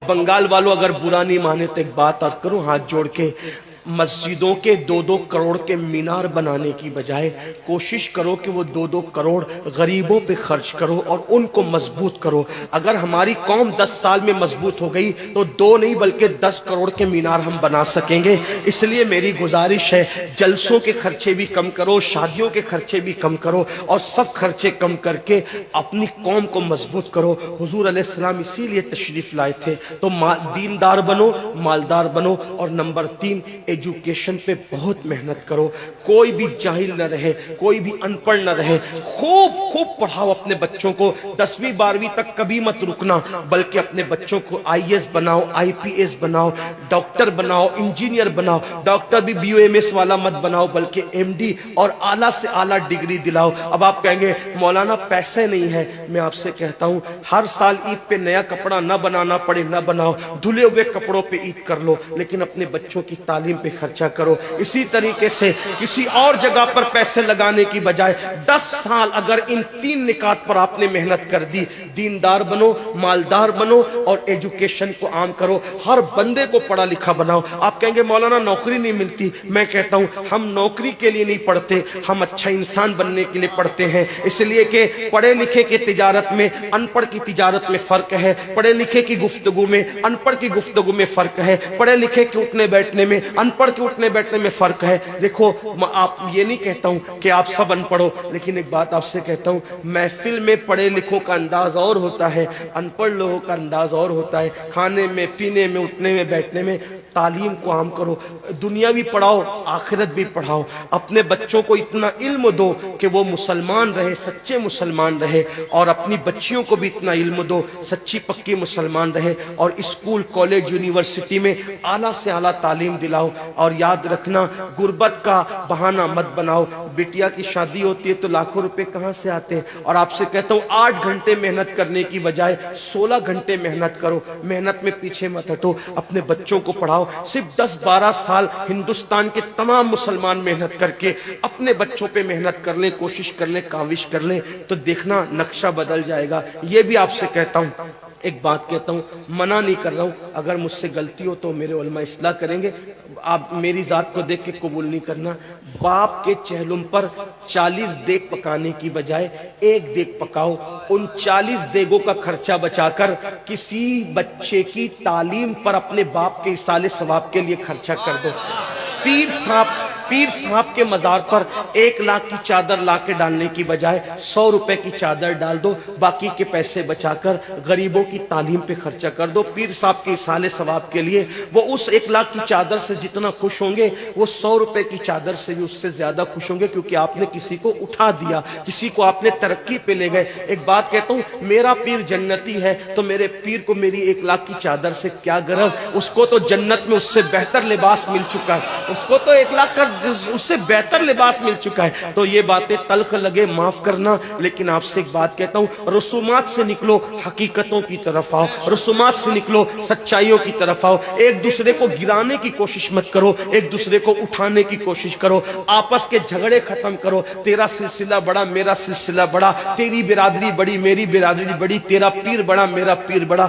بنگال والوں اگر برا نہیں مانے تو ایک بات عرض کروں ہاتھ جوڑ کے، مسجدوں کے 2-2 کروڑ کے مینار بنانے کی بجائے کوشش کرو کہ وہ 2-2 کروڑ غریبوں پہ خرچ کرو اور ان کو مضبوط کرو۔ اگر ہماری قوم 10 سال میں مضبوط ہو گئی تو 2 نہیں بلکہ 10 کروڑ کے مینار ہم بنا سکیں گے۔ اس لیے میری گزارش ہے جلسوں کے خرچے بھی کم کرو، شادیوں کے خرچے بھی کم کرو اور سب خرچے کم کر کے اپنی قوم کو مضبوط کرو۔ حضور علیہ السلام اسی لیے تشریف لائے تھے تو دیندار بنو، مالدار بنو، اور نمبر 3 ایجوکیشن پہ بہت محنت کرو۔ کوئی بھی جاہل نہ رہے، کوئی بھی ان پڑھ نہ رہے، خوب پڑھاؤ اپنے بچوں کو۔ 10ویں 12ویں تک کبھی مت رکنا، بلکہ اپنے بچوں کو IAS بناؤ، IPS بناؤ، ڈاکٹر بناؤ، انجینئر بناؤ۔ ڈاکٹر بھی BUMS والا مت بناؤ بلکہ MD اور اعلیٰ سے اعلیٰ ڈگری دلاؤ۔ اب آپ کہیں گے مولانا پیسے نہیں ہے، میں آپ سے کہتا ہوں ہر سال عید پہ نیا کپڑا نہ بنانا پڑے نہ بناؤ، دھلے ہوئے کپڑوں پہ عید کر لو، لیکن اپنے بچوں کی تعلیم پہ خرچہ کرو۔ اسی طریقے سے کسی اور جگہ پر پیسے لگانے کی بجائے 10 سال اگر ان 3 نکات پر آپ نے محنت کر دی، دیندار بنو، مالدار بنو اور ایجوکیشن کو عام کرو، ہر بندے کو پڑھا لکھا بناؤ۔ آپ کہیں گے مولانا نوکری نہیں ملتی، میں کہتا ہوں ہم نوکری کے لیے نہیں پڑھتے، ہم اچھا انسان بننے کے لیے پڑھتے ہیں۔ اس لیے کہ پڑھے لکھے کی تجارت میں ان پڑھ کی تجارت میں فرق ہے، پڑھے لکھے کی گفتگو میں ان پڑھ کی گفتگو میں فرق ہے، پڑھے لکھے کے اٹھنے بیٹھنے میں ان پڑھ کے اٹھنے بیٹھنے میں فرق ہے۔ دیکھو آپ یہ نہیں کہتا ہوں کہ آپ سب ان پڑھو، لیکن ایک بات آپ سے کہتا ہوں محفل میں پڑھے لکھوں کا انداز اور ہوتا ہے، ان پڑھ لوگوں کا انداز اور ہوتا ہے۔ کھانے میں، پینے میں، اٹھنے میں، بیٹھنے میں تعلیم کو عام کرو، دنیا بھی پڑھاؤ، آخرت بھی پڑھاؤ۔ اپنے بچوں کو اتنا علم دو کہ وہ مسلمان رہے، سچے مسلمان رہے، اور اپنی بچیوں کو بھی اتنا علم دو سچی پکی مسلمان رہے، اور اسکول، کالج، یونیورسٹی میں اعلیٰ سے اعلیٰ تعلیم دلاؤ۔ اور یاد رکھنا غربت کا بہانہ مت بناؤ۔ بیٹیا کی شادی ہوتی ہے تو لاکھوں روپے کہاں سے آتے ہیں، اور آپ سے کہتا ہوں 8 گھنٹے محنت کرنے کی بجائے 16 گھنٹے محنت کرو، محنت میں پیچھے مت ہٹو، اپنے بچوں کو پڑھاؤ۔ صرف 10-12 سال ہندوستان کے تمام مسلمان محنت کر کے اپنے بچوں پہ محنت کر لیں، کوشش کر لیں، کاوش کر لیں، تو دیکھنا نقشہ بدل جائے گا۔ یہ بھی آپ سے کہتا ہوں، ایک بات کہتا ہوں، منع نہیں کر رہا ہوں، اگر مجھ سے غلطی ہو تو میرے علماء اصلاح کریں گے، آپ میری ذات کو دیکھ کے قبول نہیں کرنا۔ باپ کے چہلم پر 40 دیگ پکانے کی بجائے 1 دیگ پکاؤ، ان 40 دیگوں کا خرچہ بچا کر کسی بچے کی تعلیم پر اپنے باپ کے ایصال ثواب کے لیے خرچہ کر دو۔ پیر صاحب کے مزار پر 1 لاکھ کی چادر لا کے ڈالنے کی بجائے 100 روپے کی چادر ڈال دو، باقی کے پیسے بچا کر غریبوں کی تعلیم پہ خرچہ کر دو۔ پیر صاحب کے ایصال ثواب کے لیے وہ اس 1 لاکھ کی چادر سے جتنا خوش ہوں گے وہ 100 روپے کی چادر سے بھی اس سے زیادہ خوش ہوں گے، کیونکہ آپ نے کسی کو اٹھا دیا، کسی کو آپ نے ترقی پہ لے گئے۔ ایک بات کہتا ہوں، میرا پیر جنتی ہے تو میرے پیر کو میری 1 لاکھ کی چادر سے کیا غرض، اس کو تو جنت میں اس سے بہتر لباس مل چکا ہے، اس کو تو 1 لاکھ کا اس سے بہتر لباس مل چکا ہے۔ تو یہ باتیں تلخ لگے معاف کرنا، لیکن آپ سے ایک بات کہتا ہوں، رسومات سے نکلو، حقیقتوں کی طرف آؤ، رسومات سے نکلو، سچائیوں کی طرف آؤ۔ ایک دوسرے کو گرانے کی کوشش مت کرو، ایک دوسرے کو اٹھانے کی کوشش کرو، آپس کے جھگڑے ختم کرو۔ تیرا سلسلہ بڑا، میرا سلسلہ بڑا، تیری برادری بڑی، میری برادری بڑی، تیرا پیر بڑا، میرا پیر بڑا۔